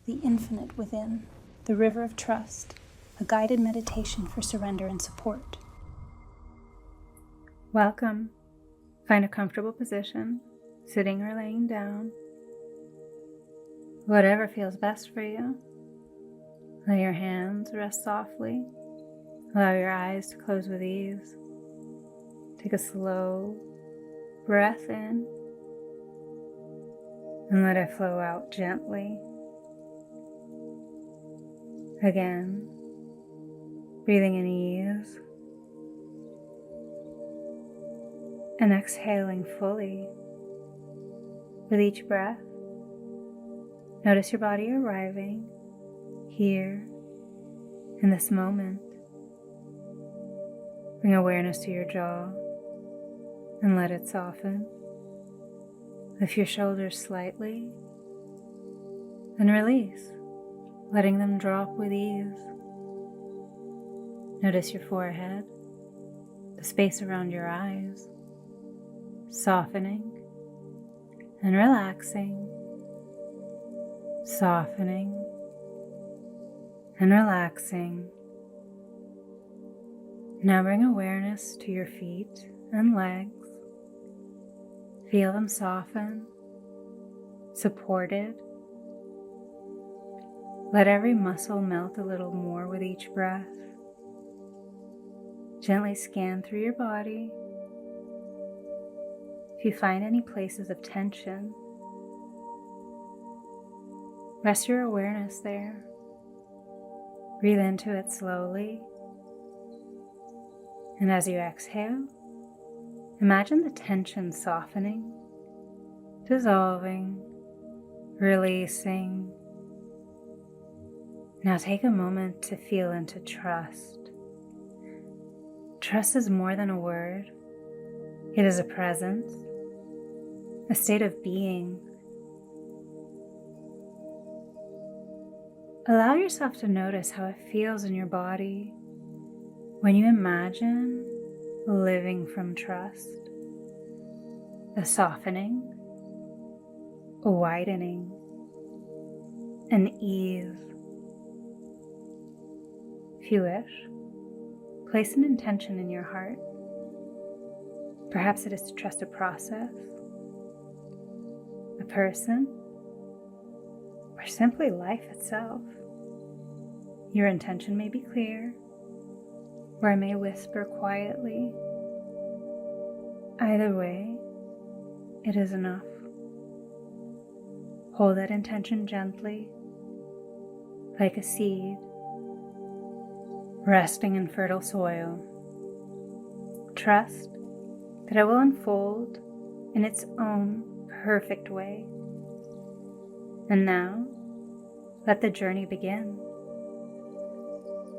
the infinite within, the river of trust, a guided meditation for surrender and support. Welcome. Find a comfortable position, sitting or laying down. Whatever feels best for you. Let your hands rest softly. Allow your eyes to close with ease. Take a slow breath in and let it flow out gently. Again, breathing in ease and exhaling fully. With each breath, notice your body arriving here in this moment. Bring awareness to your jaw and let it soften. Lift your shoulders slightly and release, letting them drop with ease. Notice your forehead, the space around your eyes, softening and relaxing, softening and relaxing. Now bring awareness to your feet and legs. Feel them soften, supported. Let every muscle melt a little more with each breath. Gently scan through your body. If you find any places of tension, rest your awareness there. Breathe into it slowly. And as you exhale, imagine the tension softening, dissolving, releasing. Now take a moment to feel into trust. Trust is more than a word. It is a presence, a state of being. Allow yourself to notice how it feels in your body when you imagine living from trust. A softening, a widening, an ease. If you wish, place an intention in your heart. Perhaps it is to trust a process, a person, or simply life itself. Your intention may be clear, or I may whisper quietly. Either way, it is enough. Hold that intention gently, like a seed, resting in fertile soil. Trust that it will unfold in its own perfect way. And now, let the journey begin.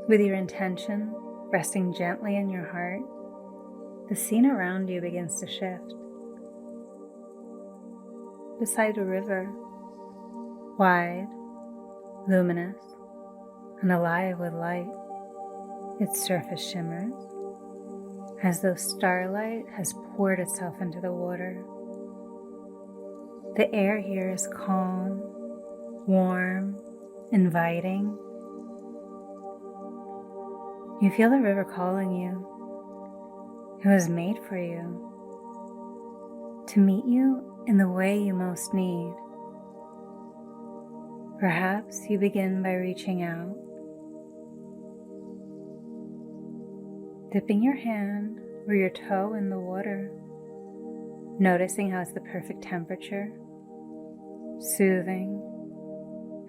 With your intention resting gently in your heart, the scene around you begins to shift. Beside a river, wide, luminous, and alive with light, its surface shimmers as though starlight has poured itself into the water. The air here is calm, warm, inviting. You feel the river calling you. It was made for you, to meet you in the way you most need. Perhaps you begin by reaching out, dipping your hand or your toe in the water, noticing how it's the perfect temperature, soothing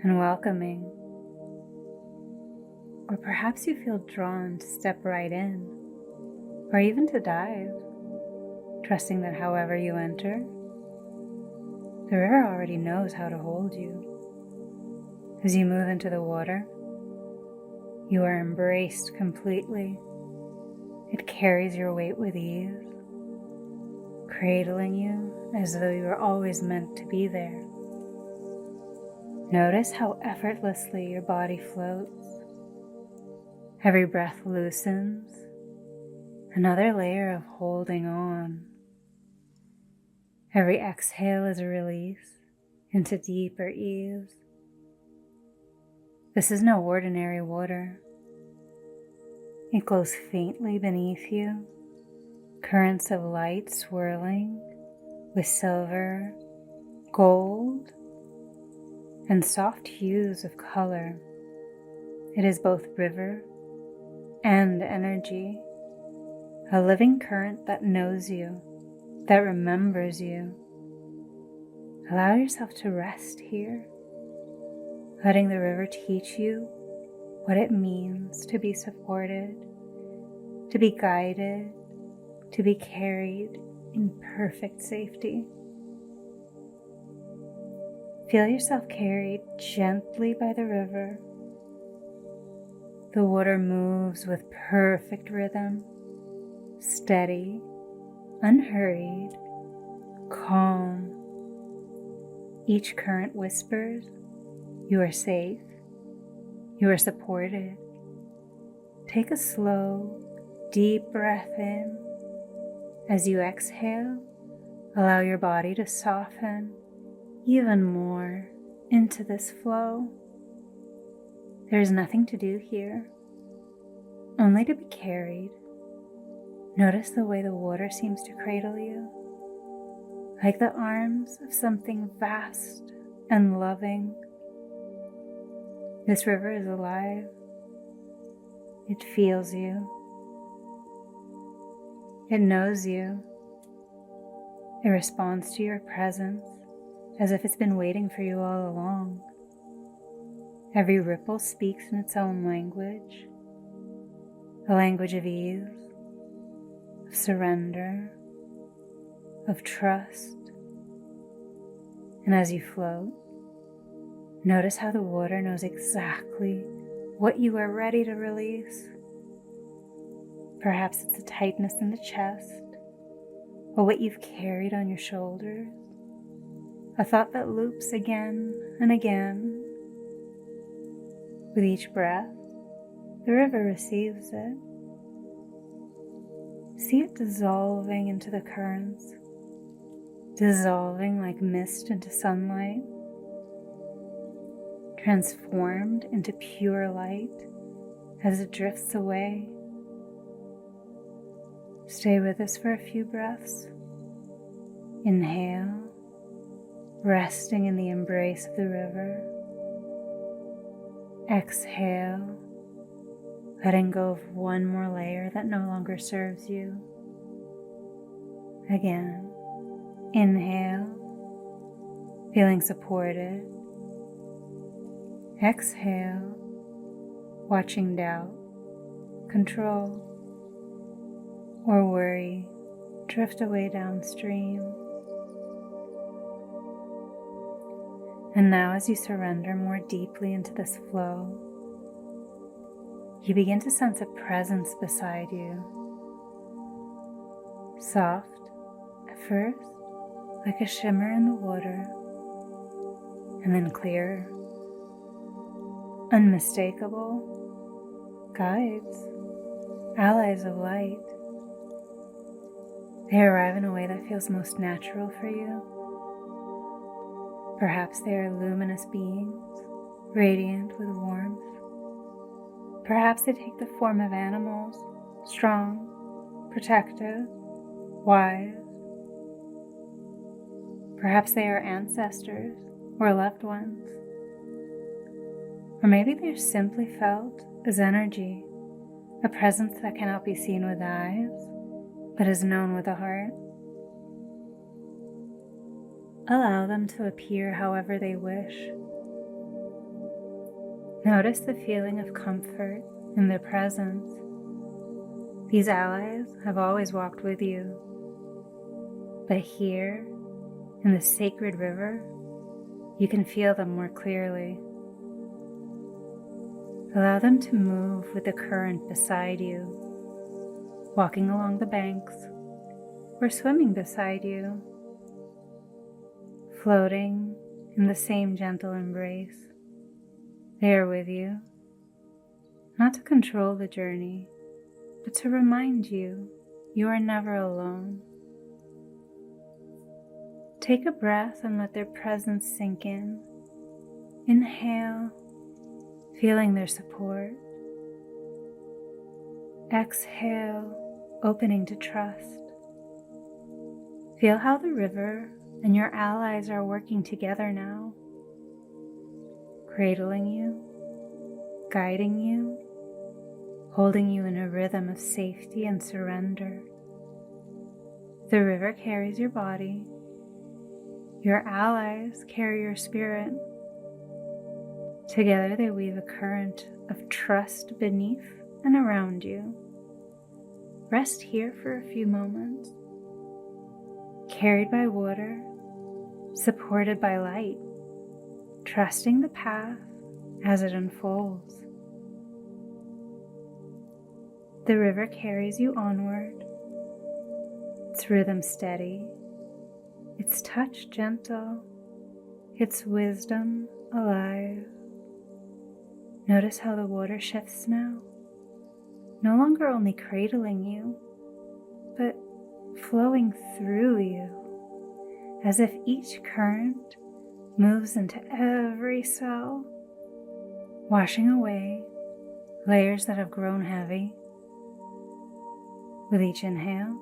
and welcoming. Or perhaps you feel drawn to step right in, or even to dive, trusting that however you enter, the river already knows how to hold you. As you move into the water, you are embraced completely. It carries your weight with ease, cradling you as though you were always meant to be there. Notice how effortlessly your body floats. Every breath loosens, another layer of holding on. Every exhale is a release into deeper ease. This is no ordinary water. It glows faintly beneath you, currents of light swirling with silver, gold, and soft hues of color. It is both river and energy, a living current that knows you, that remembers you. Allow yourself to rest here, letting the river teach you what it means to be supported, to be guided, to be carried in perfect safety. Feel yourself carried gently by the river. The water moves with perfect rhythm, steady, unhurried, calm. Each current whispers, "You are safe, you are supported." Take a slow, deep breath in. As you exhale, allow your body to soften even more into this flow. There is nothing to do here, only to be carried. Notice the way the water seems to cradle you, like the arms of something vast and loving. This river is alive. It feels you. It knows you. It responds to your presence as if it's been waiting for you all along. Every ripple speaks in its own language, a language of ease, of surrender, of trust. And as you float, notice how the water knows exactly what you are ready to release. Perhaps it's a tightness in the chest, or what you've carried on your shoulders, a thought that loops again and again. With each breath, the river receives it. See it dissolving into the currents, dissolving like mist into sunlight, transformed into pure light as it drifts away. Stay with us for a few breaths. Inhale, resting in the embrace of the river. Exhale, letting go of one more layer that no longer serves you. Again, inhale, feeling supported. Exhale, watching doubt, control, or worry drift away downstream. And now, as you surrender more deeply into this flow, you begin to sense a presence beside you. Soft at first, like a shimmer in the water, and then clearer. Unmistakable, guides, allies of light. They arrive in a way that feels most natural for you. Perhaps they are luminous beings, radiant with warmth. Perhaps they take the form of animals, strong, protective, wise. Perhaps they are ancestors or loved ones. Or maybe they're simply felt as energy, a presence that cannot be seen with the eyes, but is known with the heart. Allow them to appear however they wish. Notice the feeling of comfort in their presence. These allies have always walked with you, but here, in the sacred river, you can feel them more clearly. Allow them to move with the current beside you, walking along the banks, or swimming beside you, floating in the same gentle embrace. They are with you, not to control the journey, but to remind you you are never alone. Take a breath and let their presence sink in. Inhale, feeling their support. Exhale, opening to trust. Feel how the river and your allies are working together now, cradling you, guiding you, holding you in a rhythm of safety and surrender. The river carries your body. Your allies carry your spirit. Together they weave a current of trust beneath and around you. Rest here for a few moments, carried by water, supported by light, trusting the path as it unfolds. The river carries you onward, its rhythm steady, its touch gentle, its wisdom alive. Notice how the water shifts now, no longer only cradling you, but flowing through you, as if each current moves into every cell, washing away layers that have grown heavy. With each inhale,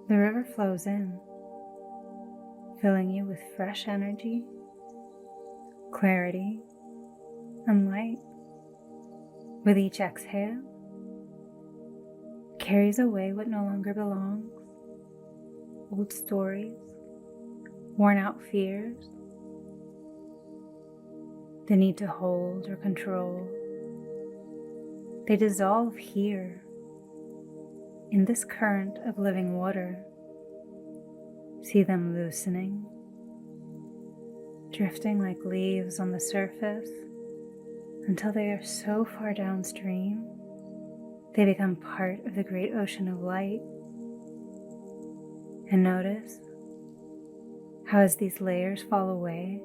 the river flows in, filling you with fresh energy, clarity, and light. With each exhale, it carries away what no longer belongs, old stories, worn out fears, the need to hold or control. They dissolve here, in this current of living water. See them loosening, drifting like leaves on the surface until they are so far downstream they become part of the great ocean of light. And notice how as these layers fall away,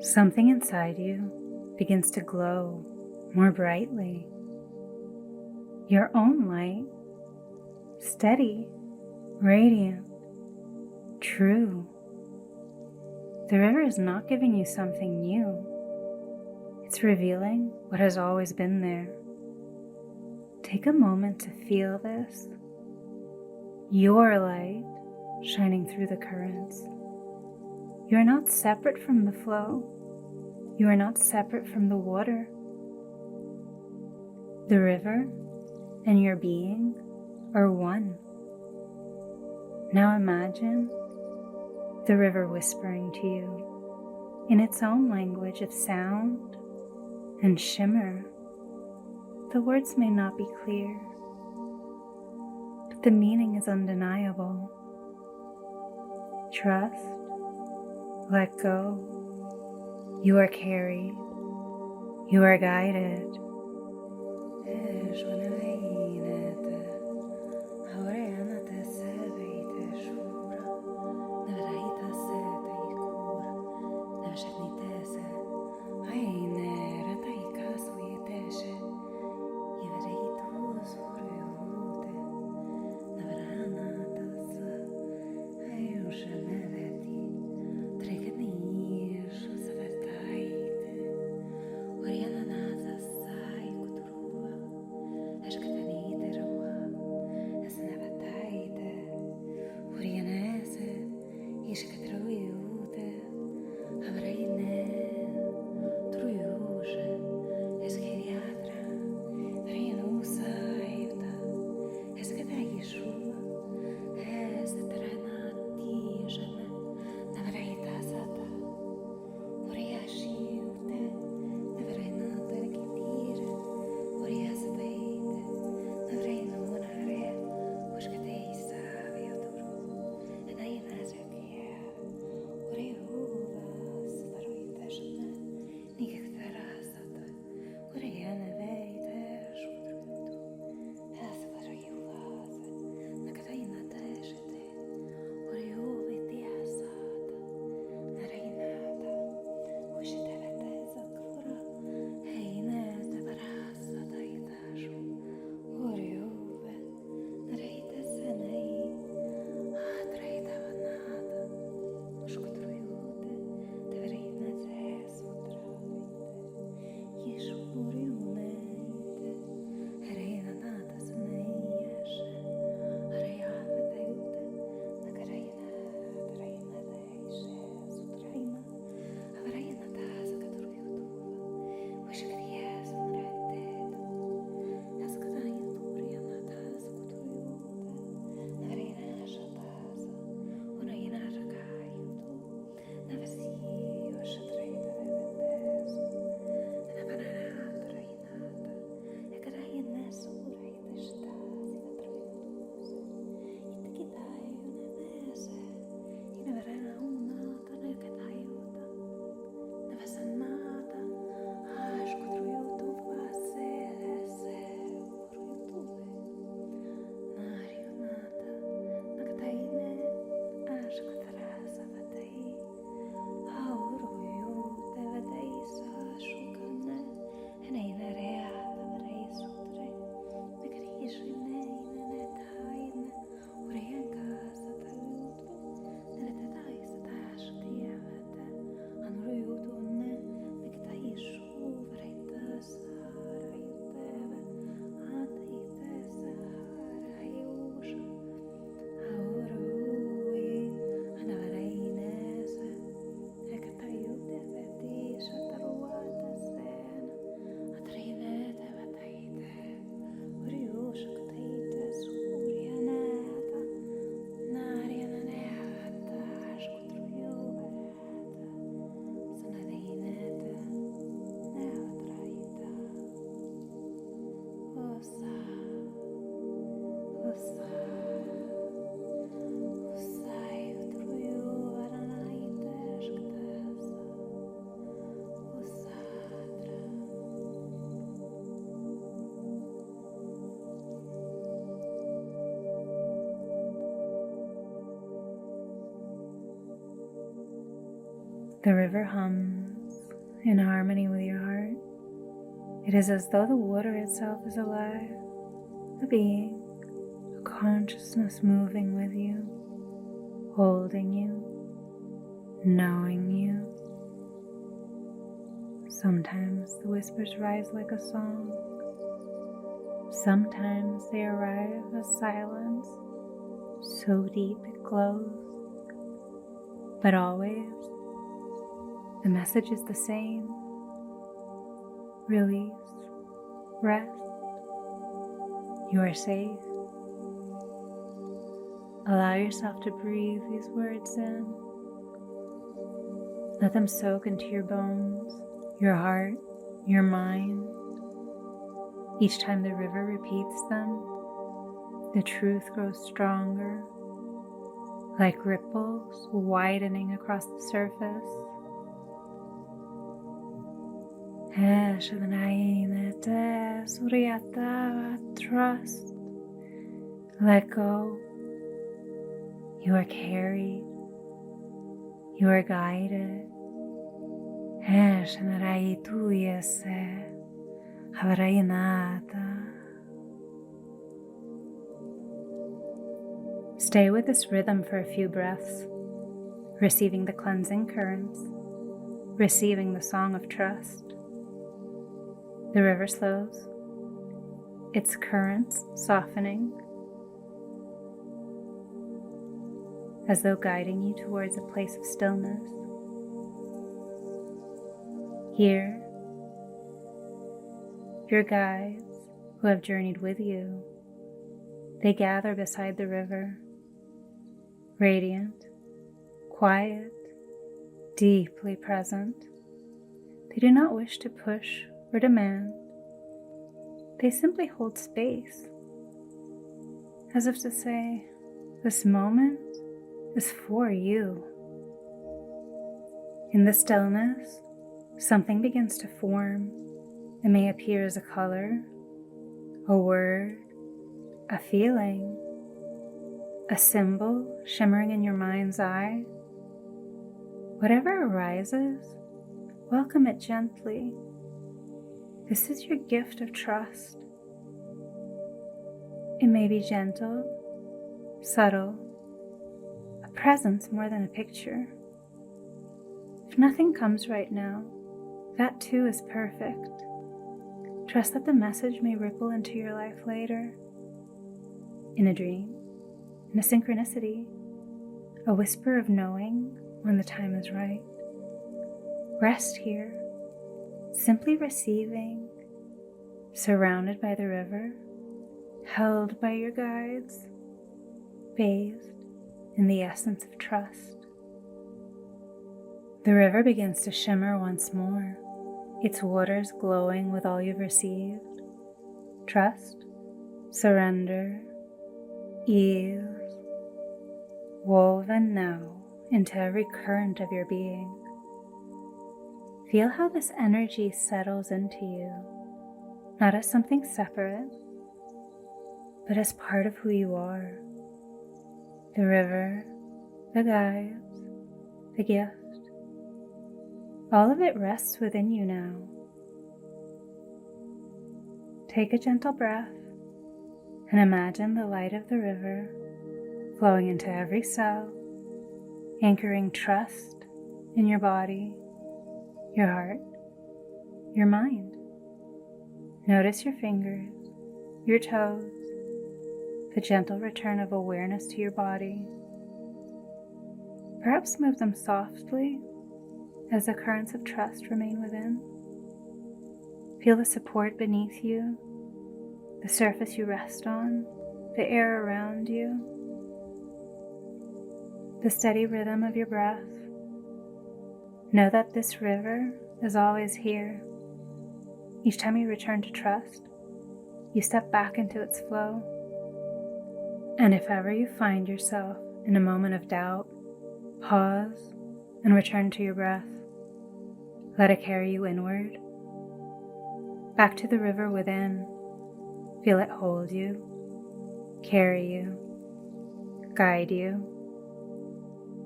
something inside you begins to glow more brightly. Your own light, steady, radiant, true. The river is not giving you something new. It's revealing what has always been there. Take a moment to feel this. Your light shining through the currents. You are not separate from the flow. You are not separate from the water. The river and your being are one. Now imagine the river whispering to you in its own language of sound and shimmer. The words may not be clear, but the meaning is undeniable. Trust, let go. You are carried. You are guided. Acho que The river hums in harmony with your heart. It is as though the water itself is alive, a being, a consciousness moving with you, holding you, knowing you. Sometimes the whispers rise like a song. Sometimes they arrive as silence, so deep it glows. But always, the message is the same. Release, rest. You are safe. Allow yourself to breathe these words in. Let them soak into your bones, your heart, your mind. Each time the river repeats them, the truth grows stronger, like ripples widening across the surface. Trust. Let go. You are carried. You are guided. Stay with this rhythm for a few breaths, receiving the cleansing currents, receiving the song of trust. The river slows, its currents softening, as though guiding you towards a place of stillness. Here, your guides who have journeyed with you, they gather beside the river, radiant, quiet, deeply present. They do not wish to push or demand. They simply hold space, as if to say, this moment is for you. In the stillness, something begins to form. It may appear as a color, a word, a feeling, a symbol shimmering in your mind's eye. Whatever arises, welcome it gently. This is your gift of trust. It may be gentle, subtle, a presence more than a picture. If nothing comes right now, that too is perfect. Trust that the message may ripple into your life later, in a dream, in a synchronicity, a whisper of knowing when the time is right. Rest here, simply receiving, surrounded by the river, held by your guides, bathed in the essence of trust. The river begins to shimmer once more, its waters glowing with all you've received. Trust, surrender, ease, woven now into every current of your being. Feel how this energy settles into you, not as something separate, but as part of who you are. The river, the guides, the gift, all of it rests within you now. Take a gentle breath and imagine the light of the river flowing into every cell, anchoring trust in your body, your heart, your mind. Notice your fingers, your toes, the gentle return of awareness to your body. Perhaps move them softly as the currents of trust remain within. Feel the support beneath you, the surface you rest on, the air around you, the steady rhythm of your breath. Know that this river is always here. Each time you return to trust, you step back into its flow. And if ever you find yourself in a moment of doubt, pause and return to your breath. Let it carry you inward, back to the river within. Feel it hold you, carry you, guide you.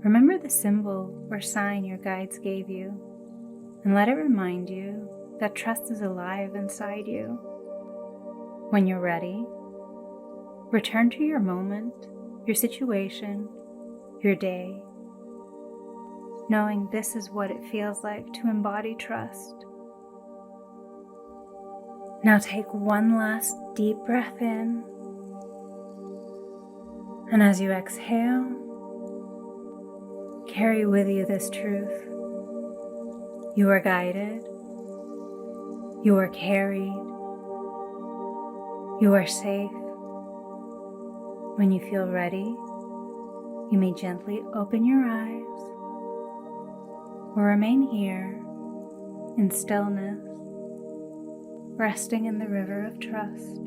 Remember the symbol or sign your guides gave you, and let it remind you that trust is alive inside you. When you're ready, return to your moment, your situation, your day, knowing this is what it feels like to embody trust. Now take one last deep breath in, and as you exhale, carry with you this truth. You are guided, you are carried, you are safe. When you feel ready, you may gently open your eyes or remain here in stillness, resting in the river of trust.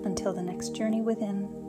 Until the next journey within.